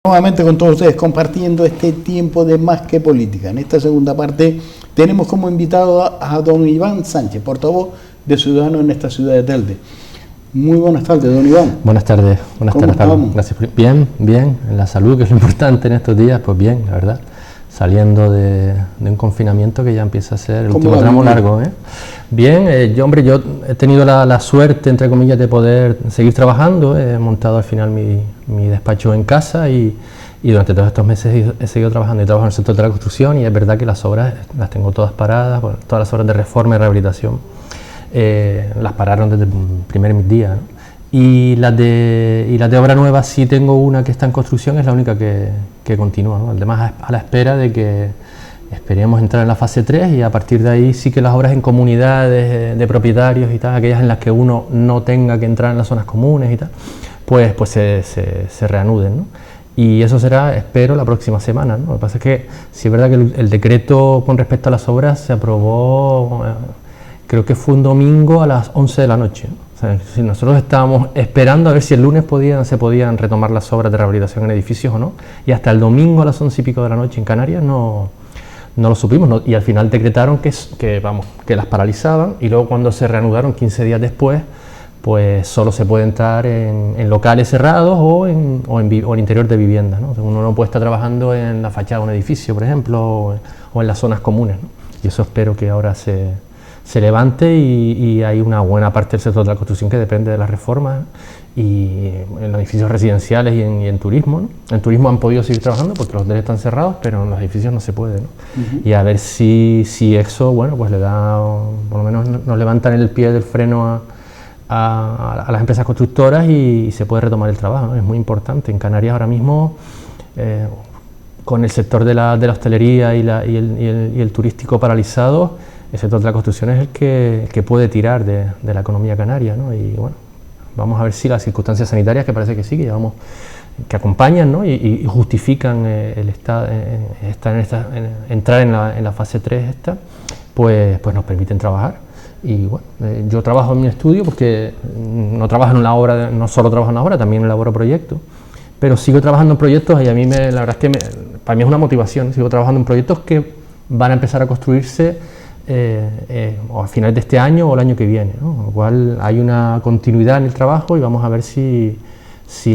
Nuevamente con todos ustedes compartiendo este tiempo de Más que Política. En esta segunda parte tenemos como invitado a don Iván Sánchez, portavoz de Ciudadanos en esta ciudad de Telde. Muy buenas tardes, don Iván. Buenas tardes, Carlos. Gracias. Bien, en la salud, que es lo importante en estos días, pues bien, la verdad. Saliendo de un confinamiento que ya empieza a ser el último tramo largo. Bien, yo he tenido la suerte, entre comillas, de poder seguir trabajando. He montado al final mi despacho en casa y durante todos estos meses he seguido trabajando. He trabajado en el sector de la construcción y es verdad que las obras las tengo todas paradas, bueno, todas las obras de reforma y rehabilitación las pararon desde el primer día, ¿no? Y las de obra nueva sí tengo una que está en construcción, es la única que continúa, ¿no? Además, a la espera de que esperemos entrar en la fase 3 y a partir de ahí sí que las obras en comunidades de propietarios y tal, aquellas en las que uno no tenga que entrar en las zonas comunes y tal, pues se reanuden, ¿no? Y eso será, espero, la próxima semana, ¿no? Lo que pasa es que sí es verdad que el decreto con respecto a las obras se aprobó, creo que fue un domingo a las 11 de la noche, ¿no? O sea, si nosotros estábamos esperando a ver si el lunes se podían retomar las obras de rehabilitación en edificios o no, y hasta el domingo a las 11 y pico de la noche en Canarias no lo supimos, ¿no? Y al final decretaron que las paralizaban, y luego cuando se reanudaron 15 días después, pues solo se puede entrar en locales cerrados o en interior de viviendas, ¿no? O sea, uno no puede estar trabajando en la fachada de un edificio, por ejemplo, o en las zonas comunes, ¿no? Y eso espero que ahora se levante y hay una buena parte del sector de la construcción que depende de las reformas, y en los edificios residenciales y en turismo, ¿no? En turismo han podido seguir trabajando porque los hoteles están cerrados, pero en los edificios no se puede, ¿no? Y a ver si eso, bueno, pues le da, por lo menos nos levantan el pie del freno a las empresas constructoras y se puede retomar el trabajo, ¿no? Es muy importante. En Canarias ahora mismo, con el sector de la hostelería y el turístico paralizado, el sector de la construcción es el que puede tirar de la economía canaria, ¿no? Y bueno, vamos a ver si las circunstancias sanitarias, que parece que sí, que acompañan, ¿no? y justifican entrar en la fase 3 pues nos permiten trabajar. Y bueno, yo trabajo en mi estudio porque no trabajo en una obra, no solo trabajo en una obra, también elaboro proyectos, pero sigo trabajando en proyectos y a mí la verdad es que para mí es una motivación. Sigo trabajando en proyectos que van a empezar a construirse o a finales de este año o el año que viene, ¿no? Con lo cual hay una continuidad en el trabajo y vamos a ver si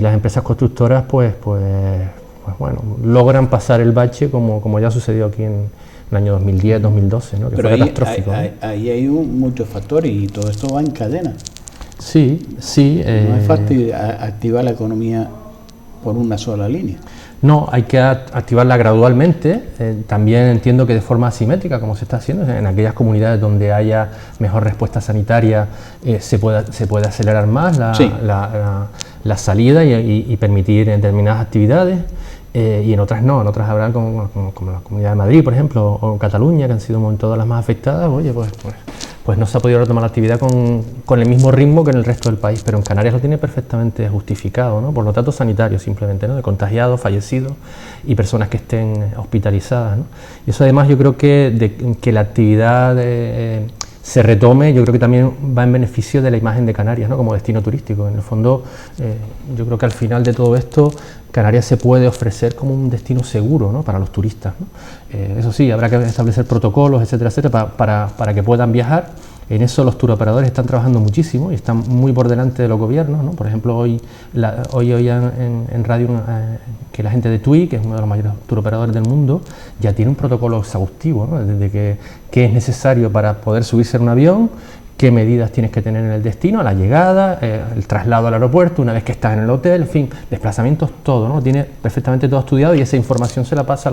las empresas constructoras pues bueno, logran pasar el bache como ya sucedió aquí en el año 2010, 2012, ¿no? Que pero fue catastrófico. Ahí hay muchos factores y todo esto va en cadena. Sí. No es fácil activar la economía por una sola línea. No, hay que activarla gradualmente. También entiendo que de forma asimétrica, como se está haciendo, en aquellas comunidades donde haya mejor respuesta sanitaria, se puede acelerar más la salida y permitir determinadas actividades, y en otras no, en otras habrá como la Comunidad de Madrid, por ejemplo, o Cataluña, que han sido todas las más afectadas. Oye, pues no se ha podido retomar la actividad con el mismo ritmo que en el resto del país, pero en Canarias lo tiene perfectamente justificado, ¿no? Por los datos sanitarios simplemente, ¿no? De contagiados, fallecidos y personas que estén hospitalizadas, ¿no? Y eso además yo creo que la actividad se retome, yo creo que también va en beneficio de la imagen de Canarias, ¿no? Como destino turístico. En el fondo, yo creo que al final de todo esto, Canarias se puede ofrecer como un destino seguro, ¿no? Para los turistas, ¿no? Eso sí, habrá que establecer protocolos, etcétera, para que puedan viajar. En eso los turoperadores están trabajando muchísimo y están muy por delante de los gobiernos, ¿no? Por ejemplo, hoy oían en radio que la gente de TUI, que es uno de los mayores turoperadores del mundo, ya tiene un protocolo exhaustivo, ¿no? Desde qué es necesario para poder subirse en un avión, qué medidas tienes que tener en el destino, a la llegada, el traslado al aeropuerto, una vez que estás en el hotel, en fin, desplazamientos, todo, ¿no? Tiene perfectamente todo estudiado y esa información se la pasa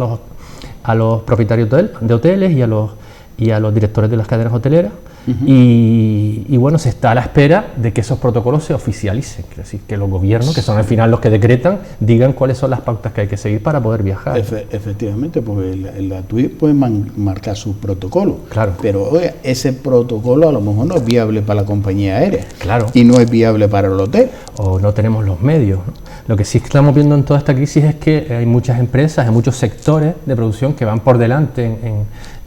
a los propietarios de hoteles y a los directores de las cadenas hoteleras. Y bueno, se está a la espera de que esos protocolos se oficialicen, es decir, que los gobiernos, que son al final los que decretan, digan cuáles son las pautas que hay que seguir para poder viajar. Efectivamente, porque la TUI puede marcar sus protocolos, claro, pero oye, ese protocolo a lo mejor no es viable para la compañía aérea, claro, y no es viable para el hotel. O no tenemos los medios, ¿no? Lo que sí estamos viendo en toda esta crisis es que hay muchas empresas, hay muchos sectores de producción que van por delante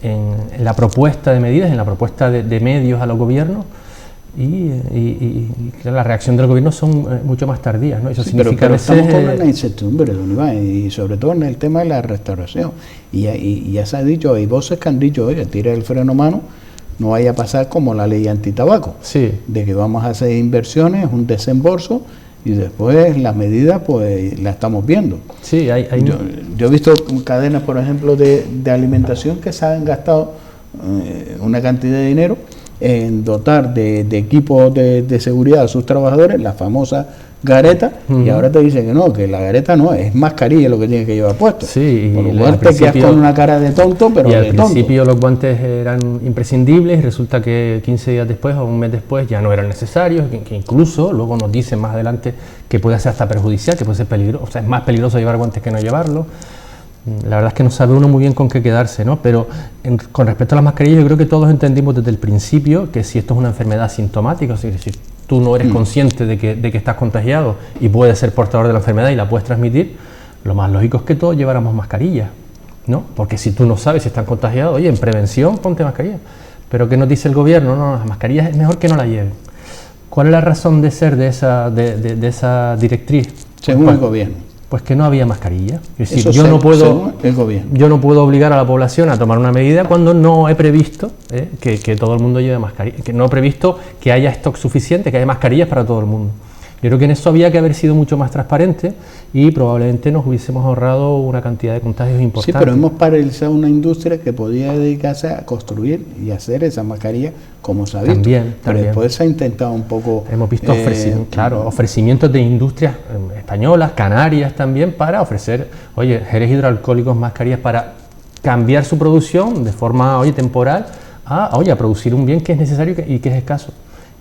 en la propuesta de medidas, en la propuesta de medios a los gobiernos, y la reacción del gobierno son mucho más tardías, ¿no? Eso sí, significa pero estamos con una incertidumbre, don Iván, y sobre todo en el tema de la restauración. Y ya se ha dicho, hay voces que han dicho, oye, tira el freno a mano, no vaya a pasar como la ley antitabaco, sí, de que vamos a hacer inversiones, un desembolso, y después las medidas pues las estamos viendo. Sí, yo he visto cadenas, por ejemplo, de alimentación que se han gastado una cantidad de dinero en dotar de equipos de seguridad a sus trabajadores, la famosa gareta, y ahora te dicen que no, que la gareta no, es mascarilla lo que tienes que llevar puesto. Sí, por lo cual te quedas con una cara de tonto, pero y de tonto. Al principio los guantes eran imprescindibles y resulta que 15 días después o un mes después ya no eran necesarios, que incluso luego nos dicen más adelante que puede ser hasta perjudicial, que puede ser peligroso, o sea, es más peligroso llevar guantes que no llevarlos. La verdad es que no sabe uno muy bien con qué quedarse, ¿no? Pero con respecto a las mascarillas, yo creo que todos entendimos desde el principio que si esto es una enfermedad sintomática, es decir, tú no eres consciente de que estás contagiado y puedes ser portador de la enfermedad y la puedes transmitir, lo más lógico es que todos lleváramos mascarillas, ¿no? Porque si tú no sabes si estás contagiado, oye, en prevención ponte mascarilla. Pero ¿qué nos dice el gobierno? No, las mascarillas es mejor que no la lleven. ¿Cuál es la razón de ser de esa directriz? Según el gobierno. Pues que no había mascarilla. Es decir, yo no puedo obligar a la población a tomar una medida cuando no he previsto que todo el mundo lleve mascarilla, que no he previsto que haya stock suficiente, que haya mascarillas para todo el mundo. Yo creo que en eso había que haber sido mucho más transparente y probablemente nos hubiésemos ahorrado una cantidad de contagios importantes. Sí, pero hemos paralizado una industria que podía dedicarse a construir y hacer esas mascarillas como se ha visto. También. Después se ha intentado un poco... Hemos visto ofrecimientos de industrias españolas, canarias también, para ofrecer, oye, geles hidroalcohólicos, mascarillas para cambiar su producción de forma, temporal a producir un bien que es necesario y que es escaso.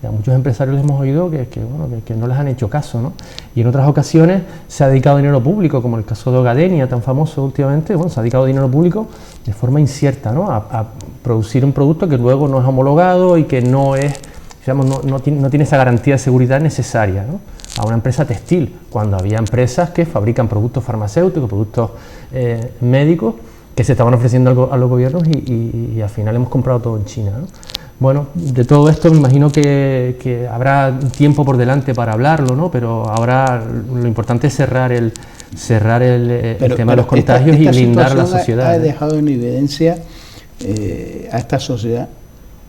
Y a muchos empresarios les hemos oído que no les han hecho caso, ¿no? Y en otras ocasiones se ha dedicado dinero público, como el caso de Ogadenia, tan famoso últimamente, se ha dedicado dinero público de forma incierta, ¿no? A producir un producto que luego no es homologado y que no es, no tiene esa garantía de seguridad necesaria, ¿no? A una empresa textil, cuando había empresas que fabrican productos farmacéuticos, productos médicos, que se estaban ofreciendo a los gobiernos y al final hemos comprado todo en China, ¿no? Bueno, de todo esto me imagino que habrá tiempo por delante para hablarlo, ¿no? Pero ahora lo importante es cerrar el tema de los contagios y blindar la sociedad. Ha dejado en evidencia a esta sociedad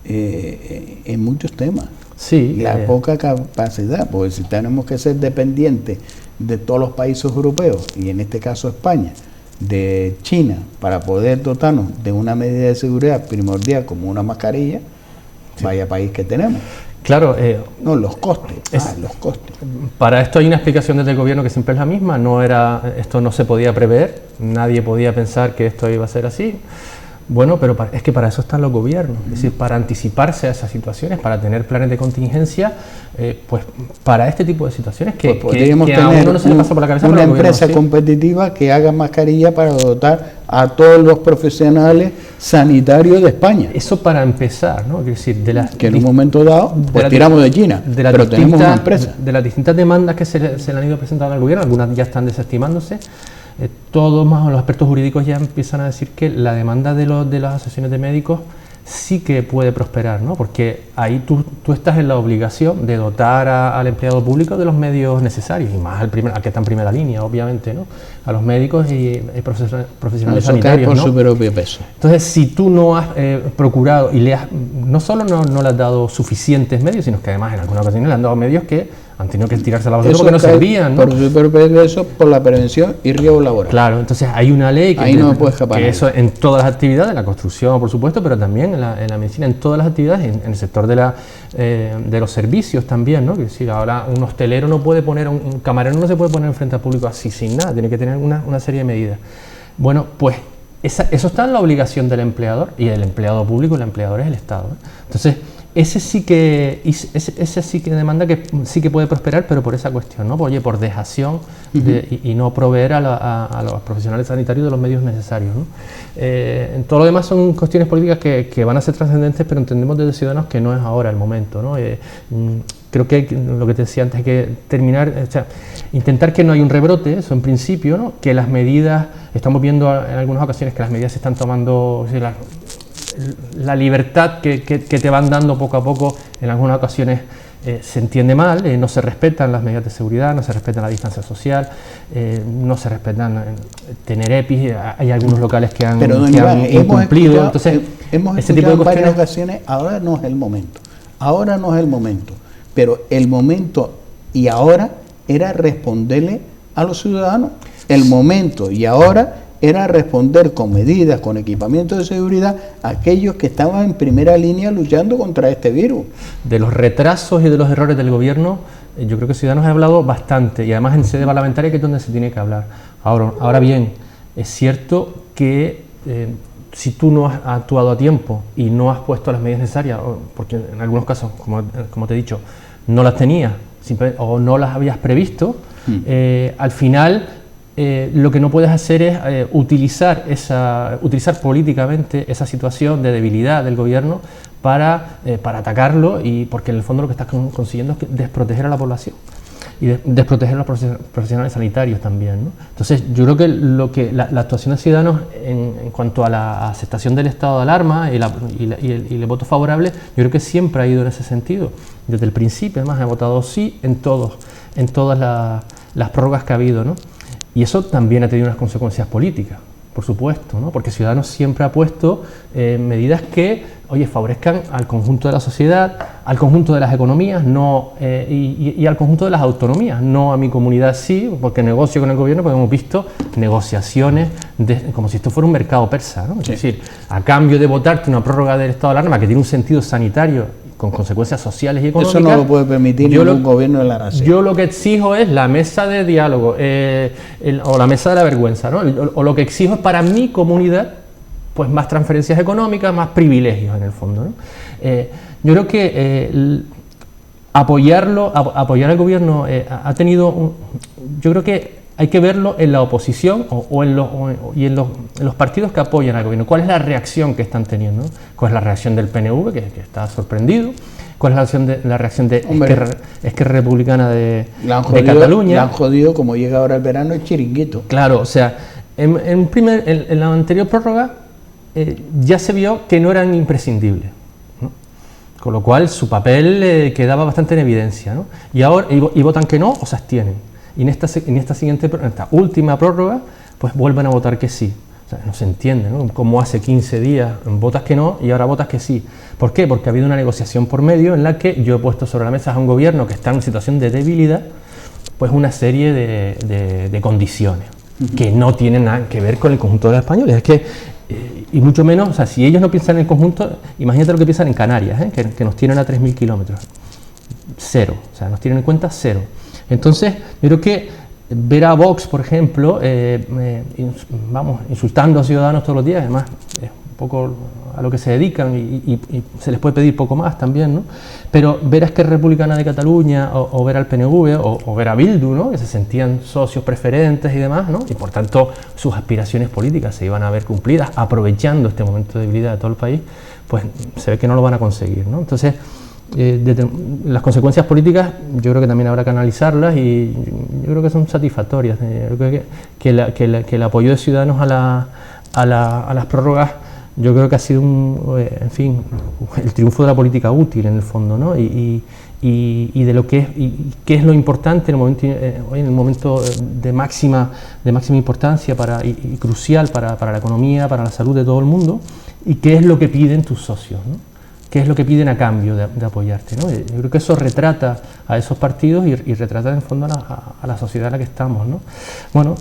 en muchos temas. Sí. La poca capacidad, porque si tenemos que ser dependientes de todos los países europeos, y en este caso España, de China, para poder dotarnos de una medida de seguridad primordial como una mascarilla, vaya país que tenemos. Claro. Los costes. Los costes. Para esto hay una explicación desde el gobierno que siempre es la misma. Esto no se podía prever, nadie podía pensar que esto iba a ser así. Bueno, pero es que para eso están los gobiernos, es decir, para anticiparse a esas situaciones, para tener planes de contingencia, pues para este tipo de situaciones que a uno no se le pasa por la cabeza. Una empresa competitiva que haga mascarilla para dotar a todos los profesionales sanitarios de España. Eso para empezar, ¿no? Es decir, que en un momento dado pues tiramos de China, pero tenemos una empresa. De las distintas demandas que se le han ido presentando al gobierno, algunas ya están desestimándose. Todos más los expertos jurídicos ya empiezan a decir que la demanda de las asociaciones de médicos sí que puede prosperar, ¿no? Porque ahí tú estás en la obligación de dotar al empleado público de los medios necesarios, y más al que está en primera línea, obviamente, ¿no? A los médicos y profesionales sanitarios, por ¿no? su propio peso. Entonces, si tú no has procurado y no solo no le has dado suficientes medios, sino que además en algunas ocasiones le han dado medios que han tenido que tirarse a la basura porque no servían, ¿no? Por su propio peso, por la prevención y riesgo laboral. Claro, entonces hay una ley que, ahí no puede escapar que eso en todas las actividades, en la construcción, por supuesto, pero también en la medicina, en todas las actividades, en el sector de los servicios también, ¿no? Que decir, ahora un hostelero no puede poner, un camarero no se puede poner frente al público así sin nada, tiene que tener una serie de medidas. Bueno, pues eso está en la obligación del empleador, y el empleado público, el empleador es el Estado, ¿eh? Entonces, ese sí que demanda que sí que puede prosperar, pero por esa cuestión, ¿no? Por dejación y no proveer a los profesionales sanitarios de los medios necesarios, ¿no? En todo lo demás son cuestiones políticas que van a ser trascendentes, pero entendemos desde Ciudadanos que no es ahora el momento, ¿no? Creo que lo que te decía antes, hay que intentar que no haya un rebrote, eso en principio, ¿no? Que las medidas, estamos viendo en algunas ocasiones que las medidas se están tomando, la libertad que te van dando poco a poco, en algunas ocasiones se entiende mal, no se respetan las medidas de seguridad, no se respeta la distancia social, no se respetan tener EPIs, hay algunos locales que han incumplido. Entonces, hemos escuchado en varias ocasiones, ahora no es el momento, pero el momento y ahora era responderle a los ciudadanos, el momento y ahora era responder con medidas, con equipamiento de seguridad a aquellos que estaban en primera línea luchando contra este virus. De los retrasos y de los errores del gobierno, yo creo que Ciudadanos ha hablado bastante, y además en sede parlamentaria, que es donde se tiene que hablar. Ahora bien, es cierto que si tú no has actuado a tiempo y no has puesto las medidas necesarias, porque en algunos casos, como te he dicho, no las tenías o no las habías previsto, al final lo que no puedes hacer es utilizar políticamente esa situación de debilidad del gobierno para atacarlo, y porque en el fondo lo que estás consiguiendo es desproteger a la población y desproteger a los profesionales sanitarios también, ¿no? Entonces yo creo que la actuación de Ciudadanos en cuanto a la aceptación del estado de alarma y el voto favorable, yo creo que siempre ha ido en ese sentido. Desde el principio, además, he votado sí en todas las prórrogas que ha habido, ¿no? Y eso también ha tenido unas consecuencias políticas, por supuesto, ¿no? Porque Ciudadanos siempre ha puesto medidas que, favorezcan al conjunto de la sociedad, al conjunto de las economías, y al conjunto de las autonomías, no a mi comunidad sí, porque negocio con el gobierno, porque hemos visto negociaciones como si esto fuera un mercado persa, ¿no? Sí. Es decir, a cambio de votarte una prórroga del estado de alarma que tiene un sentido sanitario con consecuencias sociales y económicas. Eso no lo puede permitir ningún gobierno de la nación. Yo lo que exijo es la mesa de diálogo, o la mesa de la vergüenza, ¿no? O lo que exijo es para mi comunidad, pues más transferencias económicas, más privilegios en el fondo, ¿no? Yo creo que apoyar al gobierno ha tenido yo creo que hay que verlo en la oposición y en los partidos que apoyan al gobierno. ¿Cuál es la reacción que están teniendo? ¿Cuál es la reacción del PNV, que está sorprendido? ¿Cuál es la reacción de Esquerra Republicana de Cataluña? La han jodido, como llega ahora el verano, el chiringuito. Claro, o sea, en la anterior prórroga ya se vio que no eran imprescindibles, ¿no? Con lo cual su papel quedaba bastante en evidencia, ¿no? Y ahora votan que no o se abstienen. Y en esta última prórroga, pues vuelven a votar que sí. O sea, no se entiende, ¿no? Como hace 15 días votas que no y ahora votas que sí. ¿Por qué? Porque ha habido una negociación por medio en la que yo he puesto sobre la mesa a un gobierno que está en situación de debilidad, pues una serie de condiciones que no tienen nada que ver con el conjunto de los españoles. Es que, y mucho menos, o sea, si ellos no piensan en el conjunto, imagínate lo que piensan en Canarias, que nos tienen a 3.000 kilómetros. Cero, o sea, nos tienen en cuenta cero. Entonces, yo creo que ver a Vox, por ejemplo, insultando a Ciudadanos todos los días, además es un poco a lo que se dedican y se les puede pedir poco más también, ¿no? Pero ver a Esquerra Republicana de Cataluña o ver al PNV o ver a Bildu, ¿no? Que se sentían socios preferentes y demás, ¿no? Y por tanto sus aspiraciones políticas se iban a ver cumplidas aprovechando este momento de debilidad de todo el país, pues se ve que no lo van a conseguir, ¿no? Entonces, las consecuencias políticas yo creo que también habrá que analizarlas y yo creo que son satisfactorias. Yo creo que el apoyo de Ciudadanos a las prórrogas, yo creo que ha sido el triunfo de la política útil en el fondo, ¿no? Y de lo que es y qué es lo importante en el momento de máxima importancia y crucial para la economía, para la salud de todo el mundo, y qué es lo que piden tus socios, ¿no? ¿Qué es lo que piden a cambio de apoyarte, ¿no? Yo creo que eso retrata a esos partidos y retrata en el fondo a la sociedad en la que estamos, ¿no? Bueno,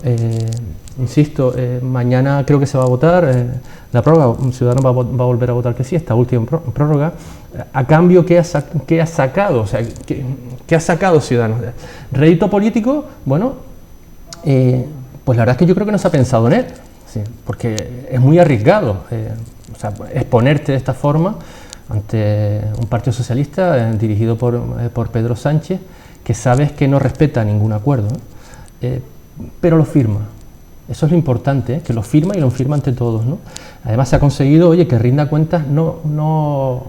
insisto, mañana creo que se va a votar la prórroga. Ciudadanos va a volver a votar que sí, esta última prórroga. A cambio, ¿qué ha sacado? O sea, ¿qué ha sacado Ciudadanos? ¿Rédito político? Bueno, pues la verdad es que yo creo que no se ha pensado en él, ¿sí? Porque es muy arriesgado, o sea, exponerte de esta forma ante un partido socialista dirigido por Pedro Sánchez, que sabes que no respeta ningún acuerdo, ¿no? Pero lo firma. Eso es lo importante, que lo firma y lo firma ante todos, ¿no? Además se ha conseguido, que rinda cuentas no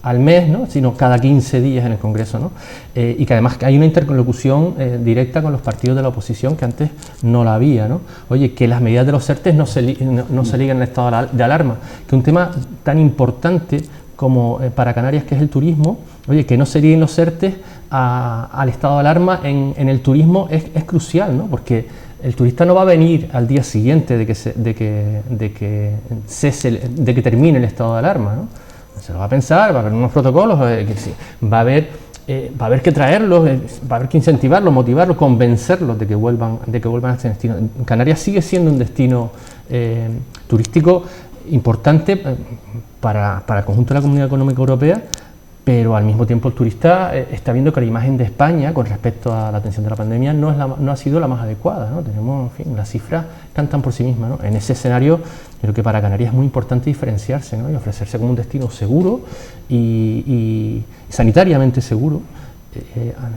al mes, ¿no? Sino cada 15 días en el Congreso, ¿no? Y que además hay una interlocución directa con los partidos de la oposición que antes no la había, ¿no? Oye, que las medidas de los ERTE no se ligan al estado de alarma, que un tema tan importante como para Canarias, que es el turismo, oye, que no se liguen los ERTE al estado de alarma en el turismo es crucial, ¿no? Porque el turista no va a venir al día siguiente de que termine el estado de alarma, ¿no? Se lo va a pensar, va a haber unos protocolos, va a haber que traerlos, va a haber que incentivarlos, motivarlos, convencerlos de que vuelvan a este destino. Canarias sigue siendo un destino turístico importante para el conjunto de la Comunidad Económica Europea, pero al mismo tiempo el turista está viendo que la imagen de España con respecto a la atención de la pandemia no ha sido la más adecuada, ¿no? Tenemos, en fin, las cifras cantan por sí mismas, ¿no? En ese escenario, creo que para Canarias es muy importante diferenciarse, ¿no? Y ofrecerse como un destino seguro y sanitariamente seguro.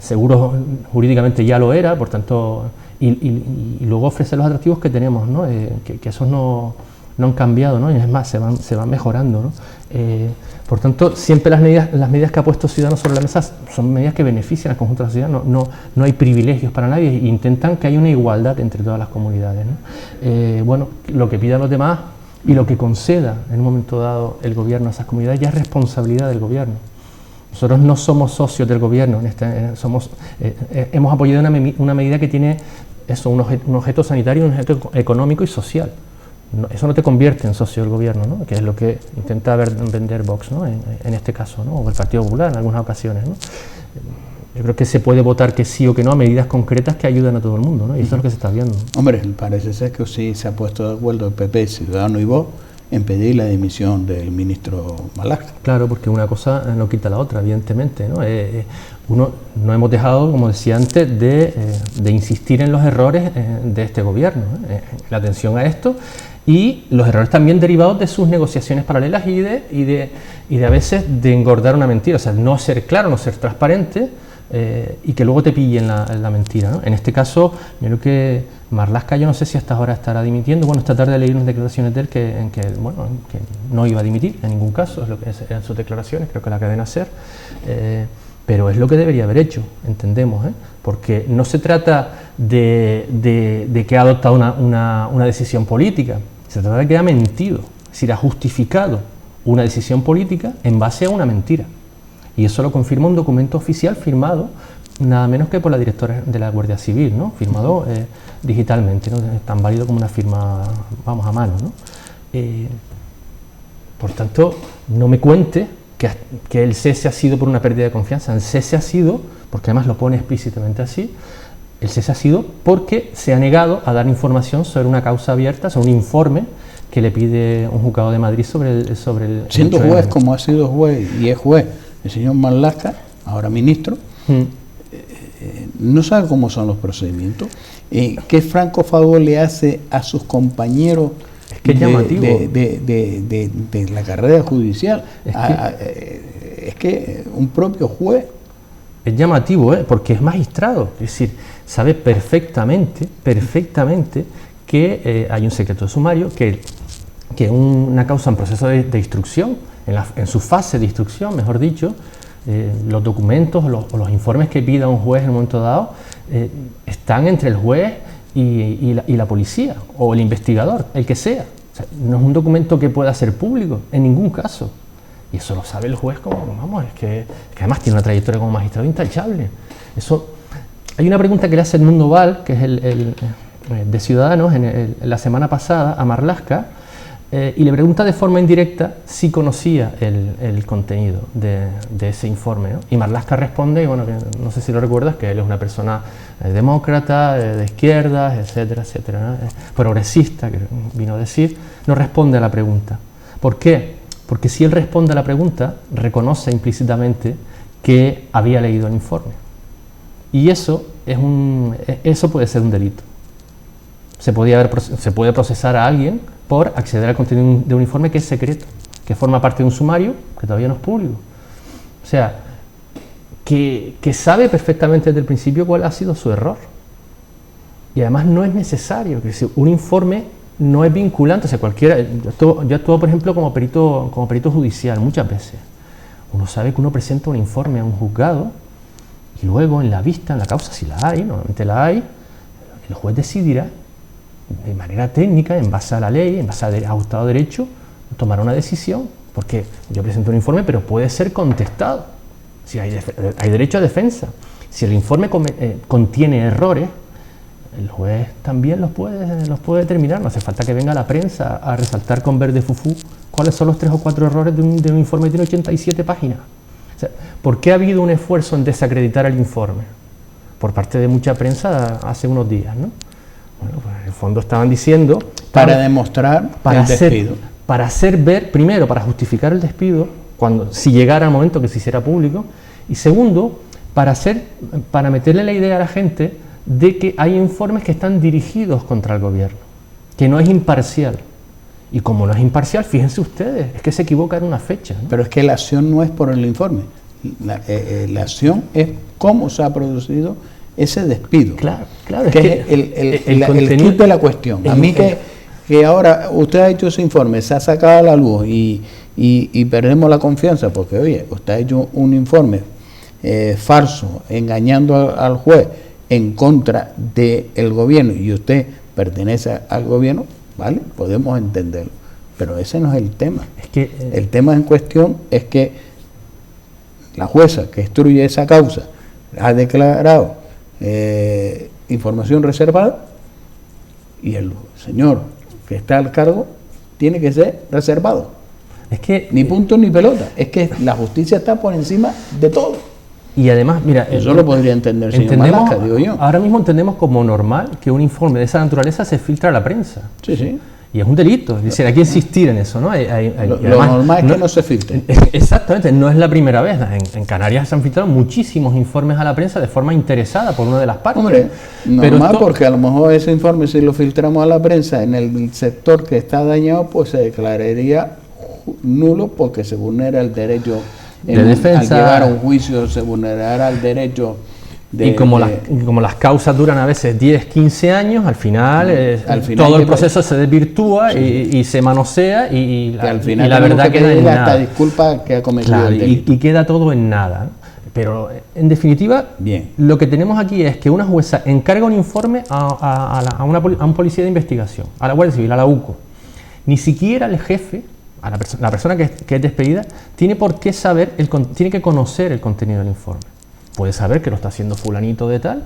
Seguro jurídicamente ya lo era, por tanto, y luego ofrecer los atractivos que tenemos, ¿no? Que esos no han cambiado, ¿no? Y es más, se van mejorando, ¿no? Por tanto, siempre las medidas que ha puesto Ciudadanos sobre la mesa son medidas que benefician al conjunto de la sociedad, no hay privilegios para nadie, e intentan que haya una igualdad entre todas las comunidades, ¿no? Bueno, lo que pidan los demás y lo que conceda en un momento dado el gobierno a esas comunidades ya es responsabilidad del gobierno. Nosotros no somos socios del gobierno, hemos apoyado una medida que tiene eso, un objeto sanitario, un objeto económico y social. Eso no te convierte en socio del gobierno, ¿no? Que es lo que intenta vender Vox, ¿no? En este caso, ¿no? O el Partido Popular en algunas ocasiones, ¿no? Yo creo que se puede votar que sí o que no a medidas concretas que ayudan a todo el mundo, ¿no? Y eso es lo que se está viendo. Hombre, parece ser que sí se ha puesto de acuerdo el PP, Ciudadanos y Vox en pedir la dimisión del ministro Marlaska. Claro, porque una cosa no quita la otra, evidentemente, ¿no? No hemos dejado, como decía antes, de insistir en los errores de este gobierno, la atención a esto, y los errores también derivados de sus negociaciones paralelas y de a veces de engordar una mentira, o sea, no ser claro, no ser transparente, y que luego te pillen la mentira, ¿no? En este caso, yo creo que Marlaska, yo no sé si hasta ahora estará dimitiendo. Bueno, esta tarde leí unas declaraciones de él que no iba a dimitir en ningún caso, es lo que eran sus declaraciones, creo que la cadena SER, pero es lo que debería haber hecho, entendemos, porque no se trata de que ha adoptado una decisión política, se trata de que ha mentido, es decir, ha justificado una decisión política en base a una mentira. Y eso lo confirma un documento oficial firmado, nada menos que por la directora de la Guardia Civil, ¿no? Firmado digitalmente, ¿no? Es tan válido como una firma, vamos, a mano, ¿no? Por tanto, no me cuente que el cese ha sido por una pérdida de confianza. El cese ha sido, porque además lo pone explícitamente así, el cese ha sido porque se ha negado a dar información sobre una causa abierta, sobre un informe que le pide un juzgado de Madrid sobre el siendo juez, como ha sido juez y es juez, el señor Marlaska, ahora ministro, no sabe cómo son los procedimientos. ¿Qué franco favor le hace a sus compañeros de la carrera judicial? Es que un propio juez... Es llamativo, porque es magistrado, es decir, sabe perfectamente que hay un secreto de sumario, que una causa en proceso de instrucción, en su fase de instrucción, mejor dicho, los documentos o los informes que pida un juez en un momento dado están entre el juez y la policía o el investigador, el que sea. O sea, no es un documento que pueda ser público en ningún caso. Y eso lo sabe el juez es que además tiene una trayectoria como magistrado intachable. Hay una pregunta que le hace Edmundo Val, que es el de Ciudadanos, en la semana pasada a Marlaska, y le pregunta de forma indirecta si conocía el contenido de ese informe, ¿no? Y Marlaska responde, bueno, que no sé si lo recuerdas, que él es una persona demócrata, de izquierdas, etcétera, etcétera, ¿no? Progresista, que vino a decir, no responde a la pregunta. ¿Por qué? Porque si él responde a la pregunta, reconoce implícitamente que había leído el informe. Y eso puede ser un delito. Se puede procesar a alguien por acceder al contenido de un informe que es secreto, que forma parte de un sumario que todavía no es público. O sea, que sabe perfectamente desde el principio cuál ha sido su error. Y además no es necesario, es decir, un informe no es vinculante, o sea, cualquiera. Yo actúo, por ejemplo, como perito judicial muchas veces. uno sabe que uno presenta un informe a un juzgado y luego en la vista, en la causa, si la hay, normalmente la hay, el juez decidirá de manera técnica, en base a la ley, en base a Estado de Derecho, tomar una decisión, porque yo presento un informe, pero puede ser contestado. Si hay derecho a defensa. Si el informe contiene errores, el juez también los puede determinar. No hace falta que venga la prensa a resaltar con verde fufú cuáles son los 3 o 4 errores de un informe que tiene 87 páginas. O sea, ¿por qué ha habido un esfuerzo en desacreditar el informe? Por parte de mucha prensa hace unos días, ¿no? Bueno, pues en el fondo estaban diciendo... Para demostrar el despido. Para hacer ver, primero, para justificar el despido, si llegara el momento que se hiciera público, y segundo, para meterle la idea a la gente de que hay informes que están dirigidos contra el gobierno, que no es imparcial. Y como no es imparcial, fíjense ustedes, es que se equivoca en una fecha, ¿no? Pero es que la acción no es por el informe, la acción es cómo se ha producido ese despido. Claro, que es el kit de la cuestión. A mí que ahora usted ha hecho ese informe, se ha sacado a la luz y perdemos la confianza porque, oye, usted ha hecho un informe falso, engañando al juez en contra del gobierno y usted pertenece al gobierno, ¿vale? Podemos entenderlo, pero ese no es el tema. El tema en cuestión es que la jueza que instruye esa causa ha declarado información reservada y el señor que está al cargo tiene que ser reservado. Es que ni punto ni pelota, es que la justicia está por encima de todo. Y además, mira, eso lo podría entender el señor Malasca, digo yo. Ahora mismo entendemos como normal que un informe de esa naturaleza se filtra a la prensa. Sí, sí. Y es un delito, es decir, hay que insistir en eso, ¿no? Lo además, normal es que no se filtre. Exactamente, no es la primera vez. En Canarias se han filtrado muchísimos informes a la prensa de forma interesada por una de las partes. Hombre, normal, porque a lo mejor ese informe, si lo filtramos a la prensa en el sector que está dañado, pues se declararía nulo porque se vulnera el derecho de defensa. Al llegar a un juicio se vulnerará el derecho y como las causas duran a veces 10, 15 años, al final todo el proceso se desvirtúa y se manosea y la verdad queda en nada. Disculpa que ha cometido claro, el delito. Y queda todo en nada. Pero en definitiva, lo que tenemos aquí es que una jueza encarga un informe a un policía de investigación, a la Guardia Civil, a la UCO. Ni siquiera el jefe, la persona que es despedida, tiene por qué saber, tiene que conocer el contenido del informe. Puede saber que lo está haciendo fulanito de tal,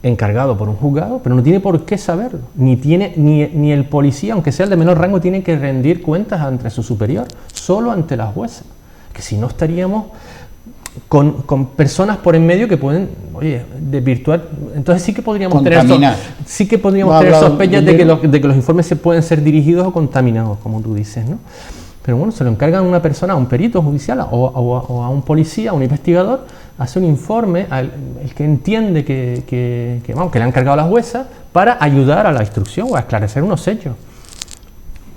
encargado por un juzgado, pero no tiene por qué saberlo. Ni el policía, aunque sea el de menor rango, tiene que rendir cuentas ante su superior, solo ante la jueza. Que si no estaríamos con personas por en medio que pueden, oye, desvirtuar. Entonces sí que podríamos tener sospechas de que los informes pueden ser dirigidos o contaminados, como tú dices, ¿no? Pero bueno, se lo encargan a una persona, a un perito judicial o a un policía, a un investigador, hace un informe, el que entiende que le ha encargado a la jueza para ayudar a la instrucción o a esclarecer unos hechos.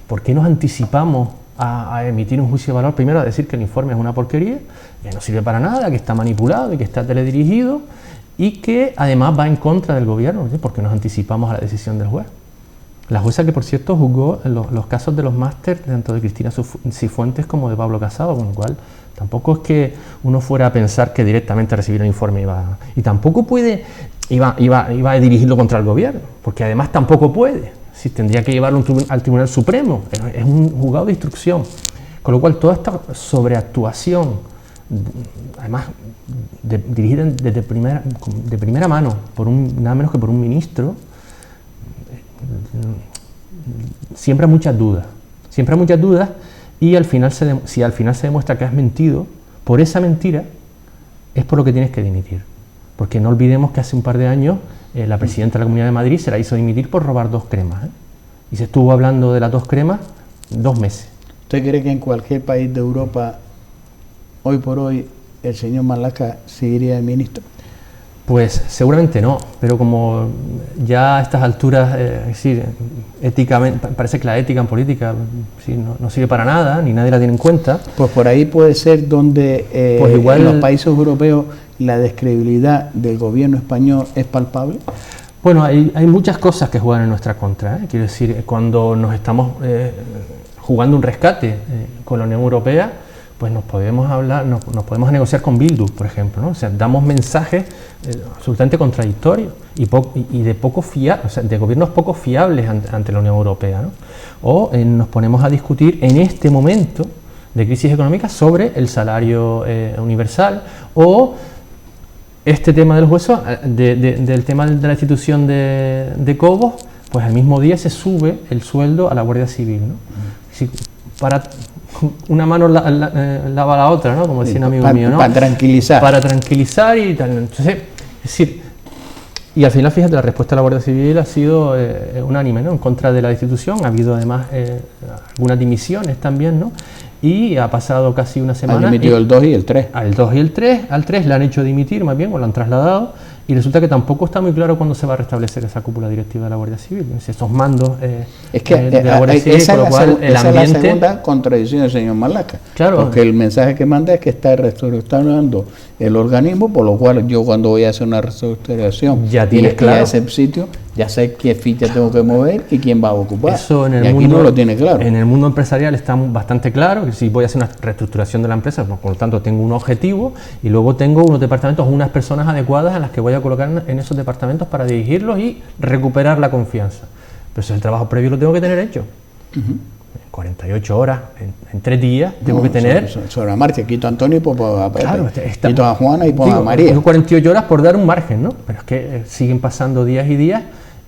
¿Por qué nos anticipamos a emitir un juicio de valor? Primero a decir que el informe es una porquería, que no sirve para nada, que está manipulado y que está teledirigido y que además va en contra del gobierno, ¿sí? Porque nos anticipamos a la decisión del juez. La jueza que, por cierto, juzgó los casos de los máster tanto de Cristina Cifuentes como de Pablo Casado, con lo cual tampoco es que uno fuera a pensar que directamente a recibir el informe y tampoco iba a dirigirlo contra el gobierno, porque además tampoco puede, si tendría que llevarlo al Tribunal Supremo, es un juzgado de instrucción, con lo cual toda esta sobreactuación, además dirigida de primera mano por nada menos que por un ministro, siembra muchas dudas y si al final se demuestra que has mentido, por esa mentira es por lo que tienes que dimitir, porque no olvidemos que hace un par de años la presidenta de la Comunidad de Madrid se la hizo dimitir por robar 2 cremas, y se estuvo hablando de las 2 cremas 2 meses. ¿Usted cree que en cualquier país de Europa hoy por hoy el señor Malasca seguiría de ministro? Pues seguramente no, pero como ya a estas alturas, éticamente, parece que la ética en política no sirve para nada, ni nadie la tiene en cuenta. Pues por ahí puede ser donde pues igual, en los países europeos la descredibilidad del gobierno español es palpable. Bueno, hay muchas cosas que juegan en nuestra contra, Quiero decir, cuando nos estamos jugando un rescate con la Unión Europea, pues nos podemos negociar con Bildu, por ejemplo, ¿no? O sea, damos mensajes absolutamente contradictorios y de poco fiables, o sea, de gobiernos poco fiables ante la Unión Europea, ¿no? O nos ponemos a discutir en este momento de crisis económica sobre el salario universal, o este tema de los huesos, del tema de la institución de Cobos, pues al mismo día se sube el sueldo a la Guardia Civil, ¿no? Si, para una mano lava la otra, ¿no? Como decía un amigo mío, ¿no? Para tranquilizar. Para tranquilizar y tal. Entonces, es decir, y al final, fíjate, la respuesta de la Guardia Civil ha sido unánime, ¿no? En contra de la institución. Ha habido además algunas dimisiones también, ¿no? Y ha pasado casi una semana. Ha dimitido el 2 y el 3. Al 2 y el 3. Al 3 le han hecho dimitir, más bien, o lo han trasladado. Y resulta que tampoco está muy claro cuándo se va a restablecer esa cúpula directiva de la Guardia Civil. Esos mandos de la Guardia Civil, esa con lo cual el ambiente... es la segunda contradicción del señor Marlaska. Claro. Porque el mensaje que manda es que está reestructurando el organismo, por lo cual yo cuando voy a hacer una reestructuración ya tienes claro a ese sitio, ya sé qué ficha tengo que mover y quién va a ocupar. Eso en el y aquí mundo, no lo tiene claro. En el mundo empresarial está bastante claro que si voy a hacer una reestructuración de la empresa, pues, por lo tanto tengo un objetivo y luego tengo unos departamentos, unas personas adecuadas a las que voy a colocar en esos departamentos para dirigirlos y recuperar la confianza. Pero eso, el trabajo previo lo tengo que tener hecho. 48 horas, en 3 días, tengo que tener... Sobre la marcha, quito a Antonio y pongo a Pepe, claro, quito a Juana y pongo a María. 48 horas por dar un margen, ¿no? Pero es que siguen pasando días y días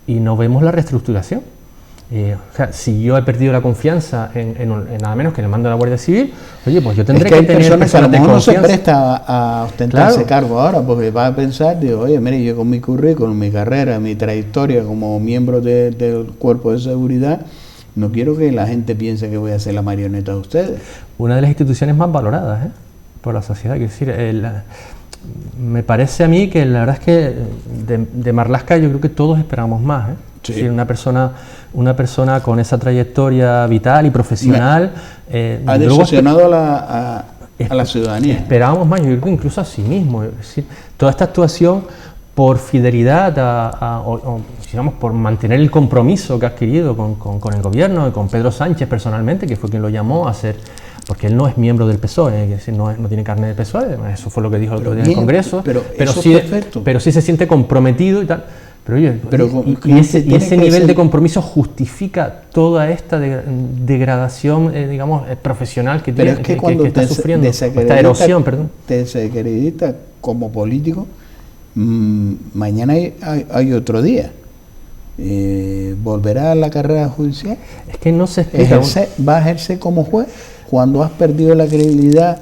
y no vemos la reestructuración. O sea, si yo he perdido la confianza en nada menos que en el mando de la Guardia Civil, oye, pues yo tendré que tener personas que a lo mejor no se presta a ostentar ese claro. cargo ahora, porque va a pensar, digo, oye, mire, yo con mi currículum, mi carrera, mi trayectoria como miembro del cuerpo de seguridad, no quiero que la gente piense que voy a ser la marioneta de ustedes. Una de las instituciones más valoradas por la sociedad, quiero decir, me parece a mí que la verdad es que de Marlaska yo creo que todos esperamos más, Sí. Es decir, una persona con esa trayectoria vital y profesional ha decepcionado a la ciudadanía. Esperábamos más, yo creo que incluso a sí mismo. Es decir, toda esta actuación por fidelidad o digamos, por mantener el compromiso que ha adquirido con el gobierno y con Pedro Sánchez personalmente, que fue quien lo llamó a ser, porque él no es miembro del PSOE, es decir, no tiene carne del PSOE, eso fue lo que dijo el otro día en el Congreso, pero sí se siente comprometido y tal. Pero oye, y ese nivel de compromiso justifica toda esta degradación, digamos, profesional que tiene, que está sufriendo, esta erosión, perdón. Te desacredita como político, mañana hay otro día. ¿Volverá a la carrera judicial? Es que no se explica. ¿Va a ejercer como juez? Cuando has perdido la credibilidad,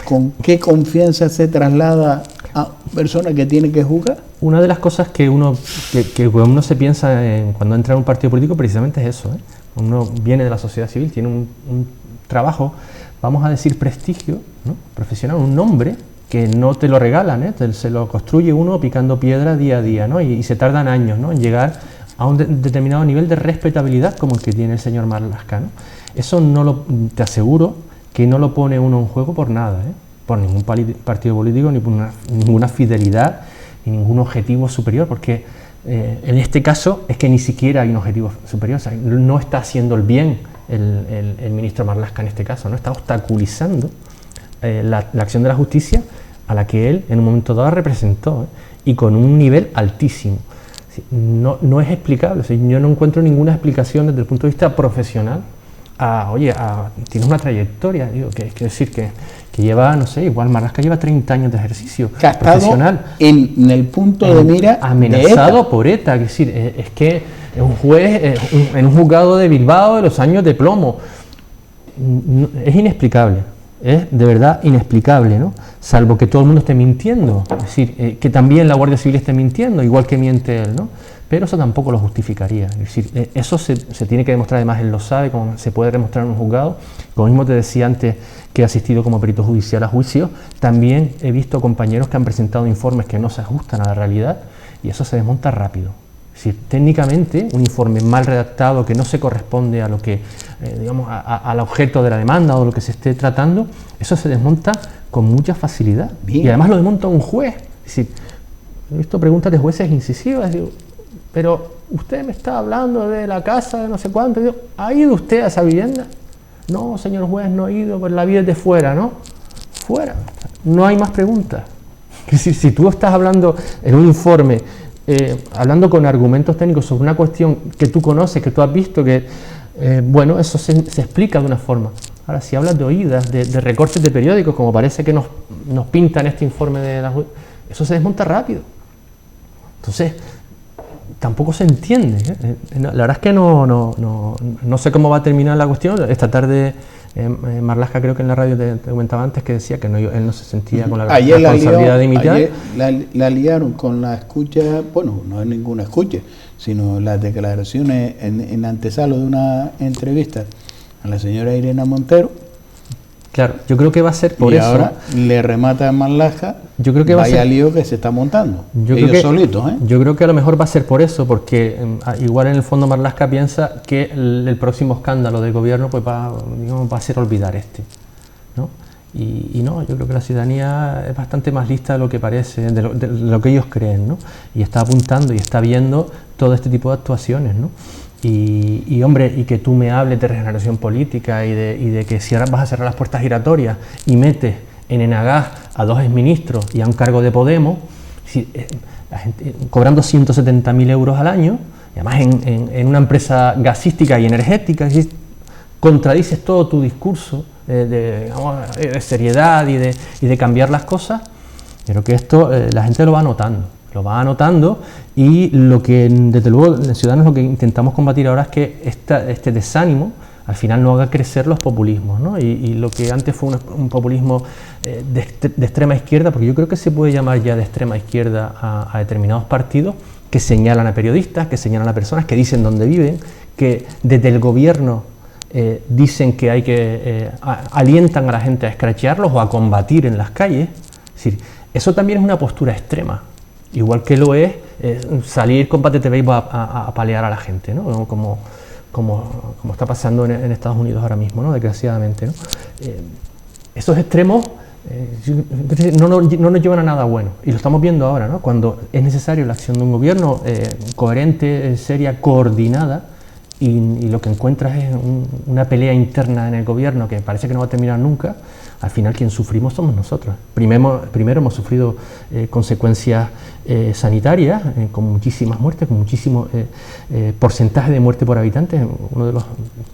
¿con qué confianza se traslada a persona que tiene que juzgar? Una de las cosas que uno se piensa cuando entra en un partido político precisamente es eso, Uno viene de la sociedad civil, tiene un trabajo, vamos a decir prestigio, ¿no? Profesional, un nombre que no te lo regalan, se lo construye uno picando piedra día a día, ¿no? Y se tardan años, ¿no? En llegar a un determinado nivel de respetabilidad como el que tiene el señor Marlaska, ¿no? Eso te aseguro que no lo pone uno en juego por nada, por ningún partido político, ni por ninguna fidelidad, ni ningún objetivo superior, porque en este caso es que ni siquiera hay un objetivo superior, o sea, no está haciendo el bien el ministro Marlaska en este caso, no está obstaculizando la acción de la justicia a la que él en un momento dado representó, y con un nivel altísimo. No es explicable, o sea, yo no encuentro ninguna explicación desde el punto de vista profesional. Tienes una trayectoria, quiero decir que lleva, no sé, igual Marlaska lleva 30 años de ejercicio profesional. En el punto de mira amenazado de ETA. por ETA, es decir, es que es un juez en un juzgado de Bilbao de los años de plomo. Es inexplicable, es de verdad inexplicable, ¿no? Salvo que todo el mundo esté mintiendo, es decir, que también la Guardia Civil esté mintiendo, igual que miente él, ¿no? Pero eso tampoco lo justificaría, es decir, eso se tiene que demostrar, además él lo sabe, como se puede demostrar en un juzgado. Como mismo te decía antes que he asistido como perito judicial a juicio, también he visto compañeros que han presentado informes que no se ajustan a la realidad y eso se desmonta rápido. Es decir, técnicamente un informe mal redactado que no se corresponde a lo que, digamos, al objeto de la demanda o lo que se esté tratando, eso se desmonta con mucha facilidad. Bien. Y además lo desmonta un juez. Es decir, he visto preguntas de jueces incisivas, digo, pero usted me está hablando de la casa de no sé cuánto, digo, ¿ha ido usted a esa vivienda? No, señor juez, no he ido, pues la vida es de fuera, ¿no? Fuera. No hay más preguntas. Es decir, si tú estás hablando en un informe, hablando con argumentos técnicos sobre una cuestión que tú conoces, que tú has visto, que, bueno, eso se explica de una forma. Ahora, si hablas de oídas, de recortes de periódicos, como parece que nos pintan este informe de la juez, eso se desmonta rápido. Entonces, tampoco se entiende. La verdad es que no sé cómo va a terminar la cuestión. Esta tarde Marlaska, creo que en la radio te comentaba antes, que decía que él no se sentía con la responsabilidad de imitar. Ayer la liaron con la escucha, bueno, no es ninguna escucha, sino las declaraciones en antesalo de una entrevista a la señora Irene Montero. Claro, yo creo que va a ser por eso. Y ahora le remata a Marlaska. Yo creo que vaya lío que se está montando. Ellos solitos, ¿eh? Yo creo que a lo mejor va a ser por eso, porque igual en el fondo Marlaska piensa que el próximo escándalo del gobierno pues va a ser olvidar este, ¿no? Y no, yo creo que la ciudadanía es bastante más lista de lo que parece, de lo que ellos creen, ¿no? Y está apuntando y está viendo todo este tipo de actuaciones, ¿no? Y hombre, y que tú me hables de regeneración política y de que si ahora vas a cerrar las puertas giratorias y metes en Enagás a 2 exministros y a un cargo de Podemos, la gente cobrando 170.000 euros al año, y además en una empresa gasística y energética, contradices todo tu discurso de seriedad y de cambiar las cosas. Creo que esto la gente lo va anotando y lo que desde luego en Ciudadanos lo que intentamos combatir ahora es que este desánimo al final no haga crecer los populismos, ¿no? Y lo que antes fue un populismo de extrema izquierda, porque yo creo que se puede llamar ya de extrema izquierda a determinados partidos que señalan a periodistas, que señalan a personas, que dicen dónde viven, que desde el gobierno dicen que hay que alientan a la gente a escrachearlos o a combatir en las calles. Es decir, eso también es una postura extrema, igual que lo es salir con Pate TV a palear a la gente, ¿no? Como está pasando en Estados Unidos ahora mismo, ¿no? Desgraciadamente, ¿no? Esos extremos no nos llevan a nada bueno, y lo estamos viendo ahora, ¿no? Cuando es necesario la acción de un gobierno coherente, seria, coordinada, y lo que encuentras es una pelea interna en el gobierno que parece que no va a terminar nunca. Al final quien sufrimos somos nosotros. Primero hemos sufrido consecuencias sanitarias, con muchísimas muertes, con muchísimo porcentaje de muerte por habitante. Uno de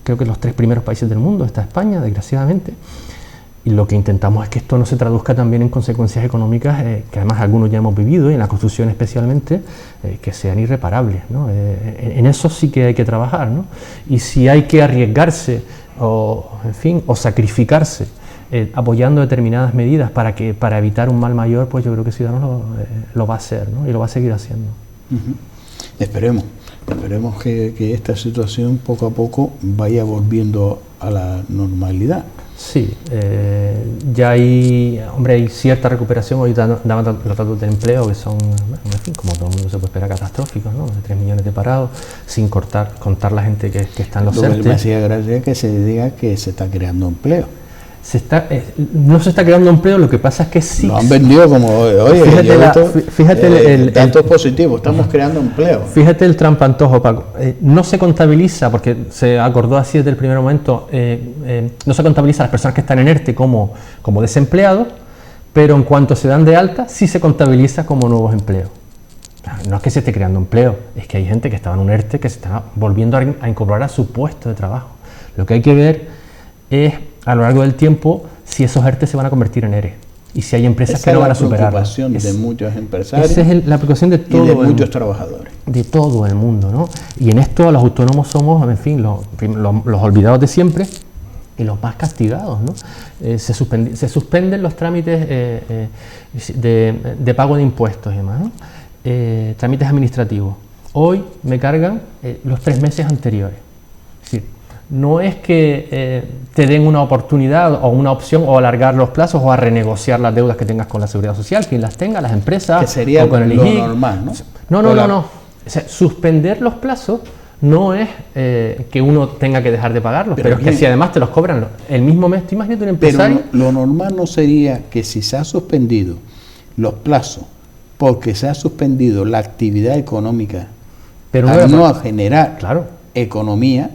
creo que los 3 primeros países del mundo está España, desgraciadamente. Y lo que intentamos es que esto no se traduzca también en consecuencias económicas, que además algunos ya hemos vivido, y en la construcción especialmente, que sean irreparables, ¿no? En eso sí que hay que trabajar, ¿no? Y si hay que arriesgarse o sacrificarse apoyando determinadas medidas para evitar un mal mayor, pues yo creo que Ciudadanos lo va a hacer, ¿no? Y lo va a seguir haciendo. Esperemos que esta situación poco a poco vaya volviendo a la normalidad. Sí, ya hay cierta recuperación. Ahorita daban los datos de empleo que son, en fin, como todo el mundo se puede esperar, catastróficos, ¿no? De 3 millones de parados, sin contar la gente que está en los ERTE. Lo que me hacía gracia que se diga que se está creando empleo. No se está creando empleo, lo que pasa es que sí. Lo han vendido como, oye, fíjate el datos positivos, estamos creando empleo. Fíjate el trampantojo, Paco. No se contabiliza, porque se acordó así desde el primer momento, no se contabiliza a las personas que están en ERTE como desempleados, pero en cuanto se dan de alta, sí se contabiliza como nuevos empleos. No es que se esté creando empleo, es que hay gente que estaba en un ERTE que se está volviendo a incorporar a su puesto de trabajo. Lo que hay que ver es, a lo largo del tiempo, si esos ERTE se van a convertir en ERE y si hay empresas que no van a superar. Esa es la preocupación de muchos empresarios. Esa es la preocupación de todo y de muchos trabajadores. De todo el mundo, ¿no? Y en esto los autónomos somos, en fin, los olvidados de siempre y los más castigados, ¿no? Se suspenden los trámites de pago de impuestos y demás, ¿no? Trámites administrativos. Hoy me cargan los 3 meses anteriores. Es decir, no es que te den una oportunidad o una opción o alargar los plazos o a renegociar las deudas que tengas con la Seguridad Social, quien las tenga, las empresas, que sería o con el IGI. Lo normal, ¿no? No. O sea, suspender los plazos no es que uno tenga que dejar de pagarlos, pero es que si además te los cobran el mismo mes, tú imagínate un empresario. Pero lo normal no sería que si se ha suspendido los plazos porque se ha suspendido la actividad económica, pero no a generar economía,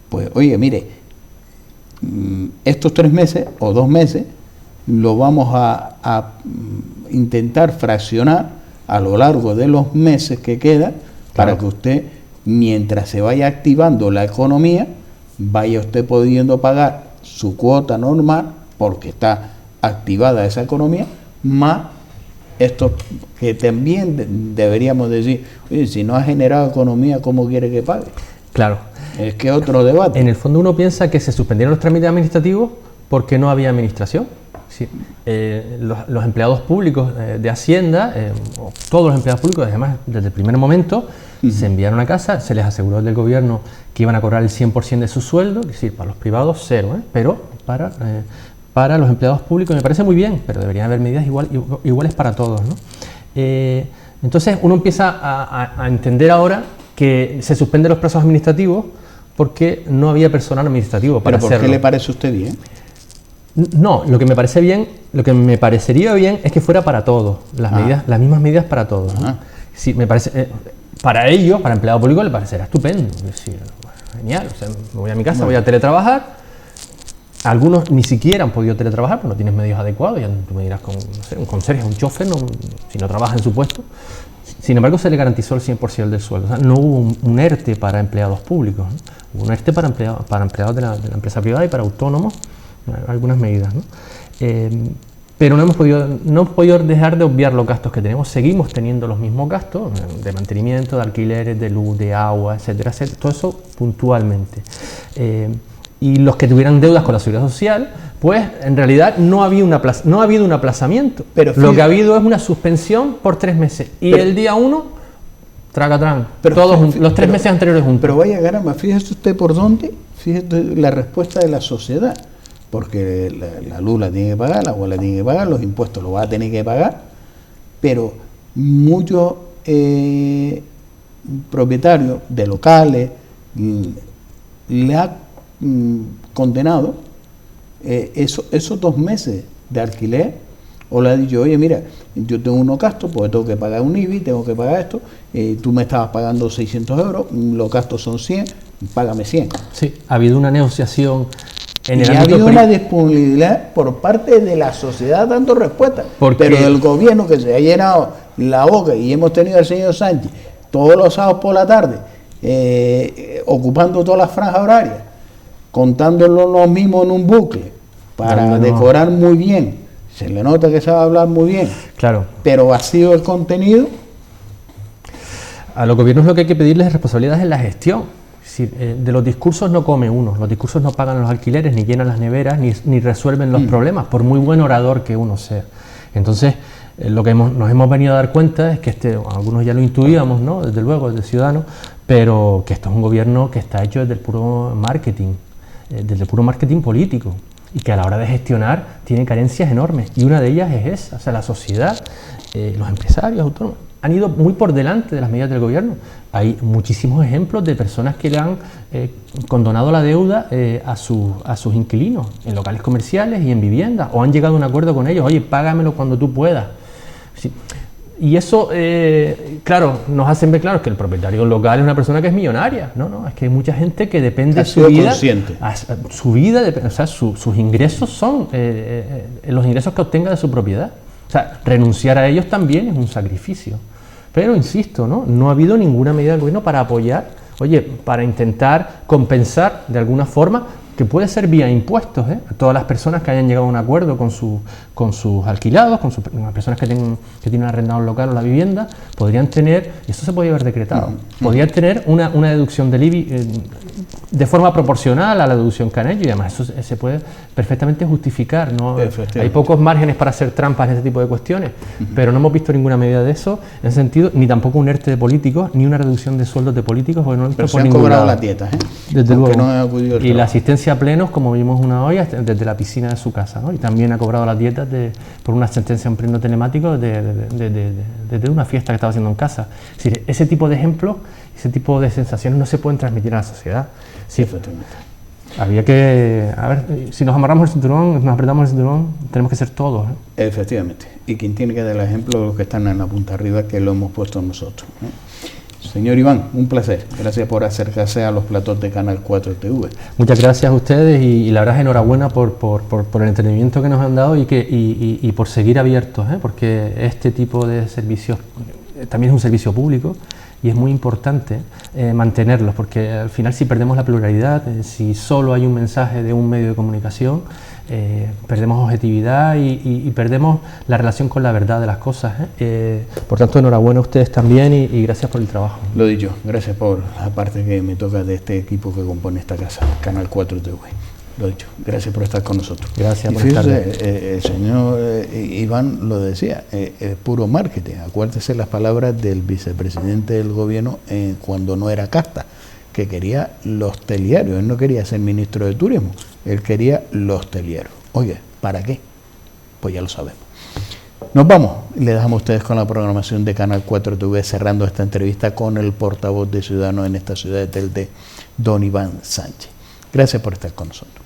pues oye, mire, estos 3 meses o 2 meses lo vamos a intentar fraccionar a lo largo de los meses que quedan, para que usted, mientras se vaya activando la economía, vaya usted pudiendo pagar su cuota normal, porque está activada esa economía, más esto que también deberíamos decir, oye, si no ha generado economía, ¿cómo quiere que pague? Claro. Es que otro debate. En el fondo uno piensa que se suspendieron los trámites administrativos porque no había administración. Sí. Los empleados públicos de Hacienda, todos los empleados públicos, además, desde el primer momento, se enviaron a casa, se les aseguró del gobierno que iban a cobrar el 100% de su sueldo, es decir, para los privados 0, pero para los empleados públicos me parece muy bien, pero deberían haber medidas iguales para todos, ¿no? Entonces uno empieza a entender ahora que se suspenden los plazos administrativos porque no había personal administrativo para hacerlo. ¿Pero por qué le parece a usted bien? No, lo que me parecería bien es que fuera para todos, las mismas medidas para todos, ¿no? Sí, me parece, para ellos, para empleado público, le parecerá estupendo. Es decir, genial, o sea, me voy a mi casa, voy a teletrabajar. Algunos ni siquiera han podido teletrabajar porque no tienes medios adecuados. Ya tú me dirás, no sé, un conserje, un chofer, si no trabaja en su puesto. Sin embargo, se le garantizó el 100% del sueldo. O sea, no hubo un ERTE para empleados públicos, ¿no? Hubo un ERTE para empleados de la empresa privada y para autónomos, algunas medidas, ¿no? Pero no hemos podido dejar de obviar los gastos que tenemos. Seguimos teniendo los mismos gastos de mantenimiento, de alquileres, de luz, de agua, etcétera, etcétera. Todo eso puntualmente. Y los que tuvieran deudas con la Seguridad Social, pues en realidad no ha habido un aplazamiento. Pero lo que ha habido es una suspensión por 3 meses. Y el día 1, tracatrán, todos los 3 meses anteriores juntos. Pero vaya caramba, fíjese usted por dónde, fíjese la respuesta de la sociedad. Porque la luz la tiene que pagar, el agua la tiene que pagar, los impuestos los va a tener que pagar. Pero muchos propietarios de locales le ha condenado esos 2 meses de alquiler, o le ha dicho, oye, mira, yo tengo unos gastos, porque tengo que pagar un IBI, tengo que pagar esto, tú me estabas pagando 600 euros, los gastos son 100, págame 100. Sí, ha habido una negociación y ha habido una disponibilidad por parte de la sociedad dando respuesta, pero del gobierno, que se ha llenado la boca, y hemos tenido al señor Sánchez todos los sábados por la tarde ocupando todas las franjas horarias, contándolo los mismos en un bucle para decorar muy bien. Se le nota que sabe hablar muy bien, claro, pero vacío el contenido. A los gobiernos lo que hay que pedirles es responsabilidad en la gestión. Es decir, de los discursos no come uno, los discursos no pagan los alquileres, ni llenan las neveras, ni resuelven los problemas, por muy buen orador que uno sea. Entonces, lo que nos hemos venido a dar cuenta es que algunos ya lo intuíamos, ¿no? Desde luego, desde Ciudadanos, pero que esto es un gobierno que está hecho desde el puro marketing político, y que a la hora de gestionar tiene carencias enormes, y una de ellas es esa. O sea, la sociedad, los empresarios, autónomos, han ido muy por delante de las medidas del gobierno. Hay muchísimos ejemplos de personas que le han condonado la deuda a sus inquilinos en locales comerciales y en viviendas, o han llegado a un acuerdo con ellos, oye, págamelo cuando tú puedas. Sí. Y eso, claro, nos hacen ver claro que el propietario local es una persona que es millonaria. No, es que hay mucha gente que depende de su vida. O sea, sus ingresos son los ingresos que obtenga de su propiedad. O sea, renunciar a ellos también es un sacrificio. Pero, insisto, no ha habido ninguna medida del gobierno para apoyar, para intentar compensar de alguna forma, que puede ser vía impuestos, a todas las personas que hayan llegado a un acuerdo con sus alquilados, con las personas que tienen arrendado el local o la vivienda, podrían tener, y eso se podría haber decretado, podrían tener una deducción del IBI de forma proporcional a la deducción que han hecho, y además eso se puede perfectamente justificar, ¿no? Hay pocos márgenes para hacer trampas en este tipo de cuestiones, pero no hemos visto ninguna medida de eso en ese sentido, ni tampoco un ERTE de políticos, ni una reducción de sueldos de políticos, porque no pero se han cobrado las dietas, desde luego, y la asistencia a plenos, como vimos una hoy, desde la piscina de su casa, ¿no? Y también ha cobrado las dietas por una sentencia en pleno telemático desde una fiesta que estaba haciendo en casa. Es decir, ese tipo de ejemplos, ese tipo de sensaciones no se pueden transmitir a la sociedad. Sí, había que, a ver, si nos amarramos el cinturón, nos apretamos el cinturón, tenemos que ser todos, ¿eh? Efectivamente, y quien tiene que dar el ejemplo, los que están en la punta arriba, que lo hemos puesto nosotros, ¿eh? Señor Iván, un placer. Gracias por acercarse a los platos de Canal 4 TV. Muchas gracias a ustedes y la verdad es enhorabuena por el entretenimiento que nos han dado y por seguir abiertos, porque este tipo de servicios también es un servicio público y es muy importante mantenerlos, porque al final si perdemos la pluralidad, si solo hay un mensaje de un medio de comunicación, perdemos objetividad y perdemos la relación con la verdad de las cosas. Por tanto, enhorabuena a ustedes también y gracias por el trabajo. Lo dicho, gracias por la parte que me toca de este equipo que compone esta casa, Canal 4 TV. Lo dicho, gracias por estar con nosotros. Gracias por estar. El señor Iván lo decía, es puro marketing. Acuérdese las palabras del vicepresidente del gobierno cuando no era Casta, que quería los telediarios. Él no quería ser ministro de Turismo, él quería los telediarios. Oye, ¿para qué? Pues ya lo sabemos. Nos vamos y le dejamos a ustedes con la programación de Canal 4 TV, cerrando esta entrevista con el portavoz de Ciudadanos en esta ciudad de Telde, don Iván Sánchez. Gracias por estar con nosotros.